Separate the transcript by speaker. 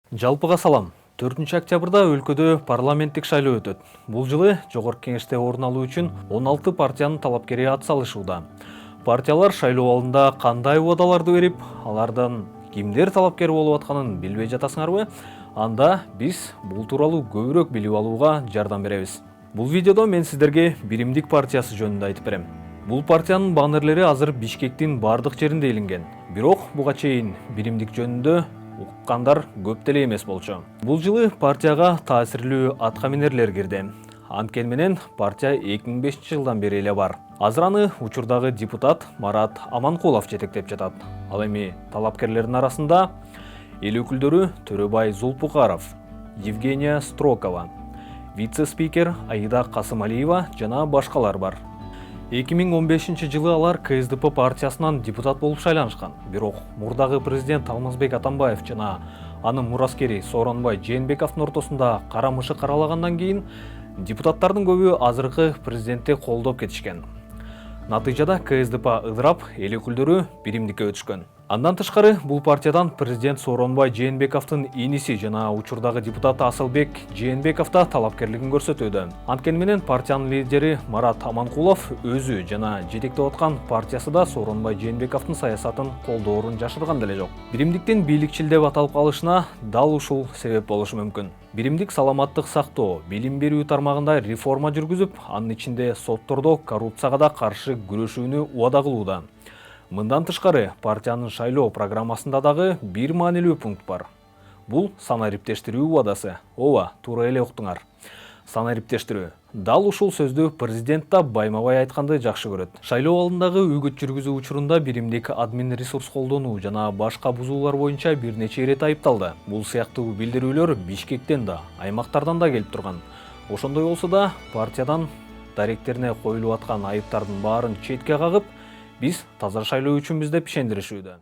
Speaker 1: Жалпыга салам. 4-октябрда өлкөдө парламенттик шайлоо өтөт. Бул жылы жогорку кеңеште орун алуу үчүн 16 партиянын талапкери ат салышууда. Партиялар шайлоо алдында кандай убадаларды берип, алардан кимдер талапкер болуп атканын билбей жатасыңарбы? Анда биз бул тууралуу көбүрөөк билип алууга жардам беребиз. Бул видеодо мен сиздерге Биримдик партиясы жөнүндө айтып берем. Бул партиянын баннерлери азыр Бишкектин бардык жеринде илинген. Бирок буга чейин Биримдик жөнүндө уккандар көп деле эмес болчу. Бул жылы партияга таасирлүү аткаминерлер кирди. Анткени менен партия 2005 жылдан бери эле бар. Азыр аны учурдагы депутат Марат Аманкулов жетектеп жатат. Ал эми талапкерлердин арасында эл өкүлдөрү Төрөбай Зулпукаров, Евгения Строкова, вице-спикер Аида Касымалиева жана башкалар бар. 2015 жылы алар КСДП партиясынан депутат болуп шайланышкан. Бирок мурдагы президент Алмазбек Атамбаев жана анын мураскери Сооронбай Жээнбековдун ортосунда карамышы каралагандан кийин депутаттардын көбү азыркы президентти колдоп кетишкен. Натыйжада КСДП ыдырап, эл өкүлдөрү Биримдикке өтүшкөн. Андан тышкары бул партиядан президент Сооронбай Жээнбековдун иниси жана учурдагы депутат Асылбек Жээнбеков да талапкерлигин көрсөтүүдө. Анткени менен партиянын лидери Марат Аманкулов өзү жана жетектеп аткан партиясы да Сооронбай Жээнбековдун саясатын колдоорун жашырган деле жок. Биримдиктин бийликчил деп аталып калышына дал ушул себеп болушу мүмкүн. Биримдик саламаттык сактоо, билим берүү тармагында реформа жүргүзүп, анын ичинде соттордо коррупцияга да каршы күрөшүүнү убада кылууда. Мындан тышкары партиянын шайлоо программасында дагы бир маанилүү пункт бар. Бул санариптештирүү убадасы. Ооба, туура эле уктуңар. Санариптештирүү. Дал ушул сөздү президент да байма-бай айтканды жакшы көрөт. Шайлоо алдындагы үгүт жүргүзүү учурунда Биримдик админ ресурс колдонуу жана башка бузуулар боюнча бир нече ирет айыпталды. Бул сыяктуу билдирүүлөр Бишкектен да, аймактардан да келип турган. Ошондой болсо да партиядан даректерине коюлуп аткан айыптардын баарын четке кагып, биз таза шайлоо үчүнбүз деп ишендиришүүдө.